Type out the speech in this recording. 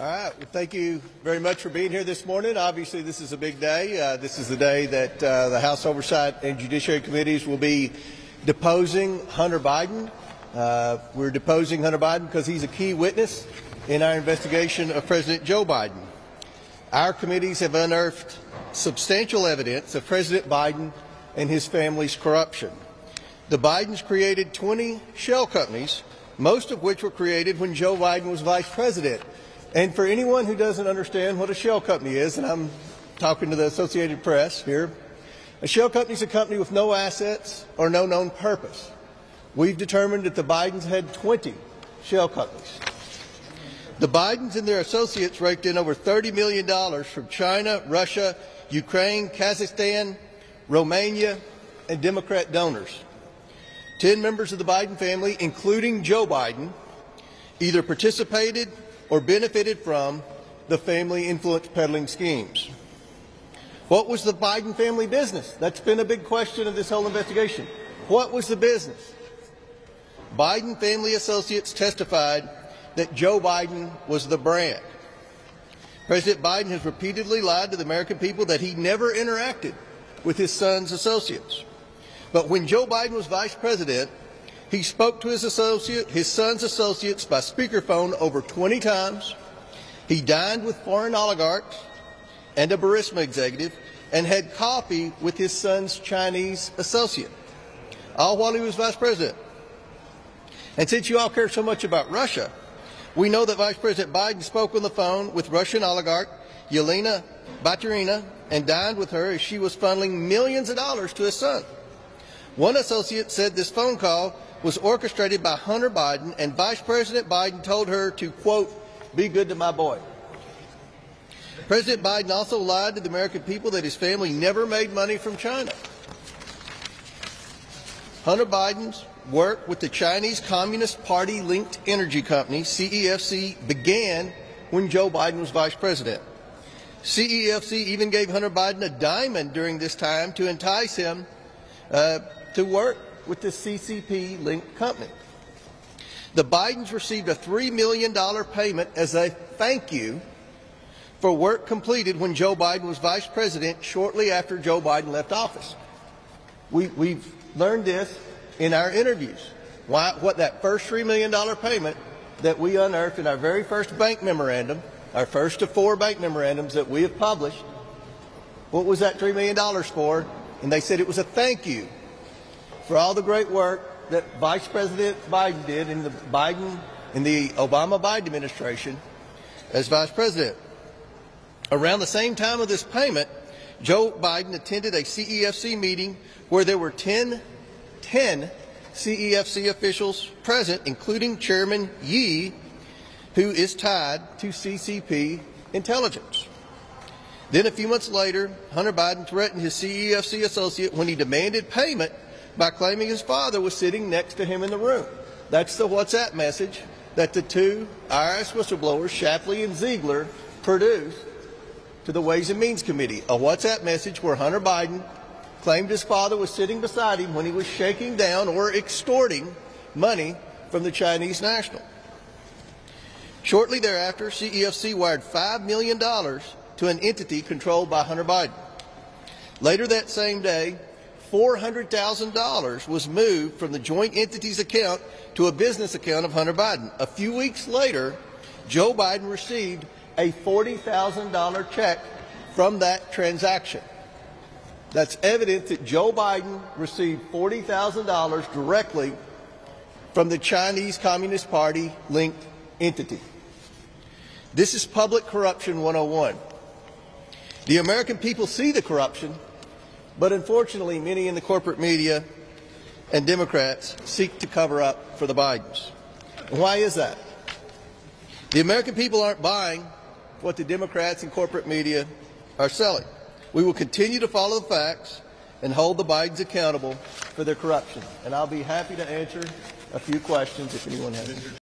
All right. Well, thank you very much for being here this morning. Obviously, this is a big day. This is the day that the House Oversight and Judiciary Committees will be deposing Hunter Biden. We're deposing Hunter Biden because he's a key witness in our investigation of President Joe Biden. Our committees have unearthed substantial evidence of President Biden and his family's corruption. The Bidens created 20 shell companies, most of which were created when Joe Biden was vice president. And for anyone who doesn't understand what a shell company is, and I'm talking to the Associated Press here, a shell company is a company with no assets or no known purpose. We've determined that the Bidens had 20 shell companies. The Bidens and their associates raked in over $30 million from China, Russia, Ukraine, Kazakhstan, Romania, and Democrat donors. 10 members of the Biden family, including Joe Biden, either participated or benefited from the family influence peddling schemes. What was the Biden family business? That's been a big question of this whole investigation. What was the business? Biden family associates testified that Joe Biden was the brand. President Biden has repeatedly lied to the American people that he never interacted with his son's associates. But when Joe Biden was vice president, he spoke to his son's associates by speakerphone over 20 times. He dined with foreign oligarchs and a Burisma executive and had coffee with his son's Chinese associate, all while he was vice president. And since you all care so much about Russia, we know that Vice President Biden spoke on the phone with Russian oligarch Yelena Baturina and dined with her as she was funneling millions of dollars to his son. One associate said this phone call was orchestrated by Hunter Biden, and Vice President Biden told her to, quote, be good to my boy. President Biden also lied to the American people that his family never made money from China. Hunter Biden's work with the Chinese Communist Party-linked energy company, CEFC, began when Joe Biden was vice president. CEFC even gave Hunter Biden a diamond during this time to entice him to work with the CCP linked company. The Bidens received a $3 million payment as a thank you for work completed when Joe Biden was vice president shortly after Joe Biden left office. We've learned this in our interviews. What that first $3 million payment that we unearthed in our very first bank memorandum, our first of 4 bank memorandums that we have published, what was that $3 million for? And they said it was a thank you for all the great work that Vice President Biden did in the Obama-Biden administration as vice president. Around the same time of this payment, Joe Biden attended a CEFC meeting where there were 10 CEFC officials present, including Chairman Yi, who is tied to CCP intelligence. Then a few months later, Hunter Biden threatened his CEFC associate when he demanded payment by claiming his father was sitting next to him in the room. That's the WhatsApp message that the 2 IRS whistleblowers, Shapley and Ziegler, produced to the Ways and Means Committee. A WhatsApp message where Hunter Biden claimed his father was sitting beside him when he was shaking down or extorting money from the Chinese national. Shortly thereafter, CEFC wired $5 million to an entity controlled by Hunter Biden. Later that same day, $400,000 was moved from the joint entity's account to a business account of Hunter Biden. A few weeks later, Joe Biden received a $40,000 check from that transaction. That's evidence that Joe Biden received $40,000 directly from the Chinese Communist Party linked entity. This is public corruption 101. The American people see the corruption, but unfortunately, many in the corporate media and Democrats seek to cover up for the Bidens. And why is that? The American people aren't buying what the Democrats and corporate media are selling. We will continue to follow the facts and hold the Bidens accountable for their corruption. And I'll be happy to answer a few questions if anyone has any.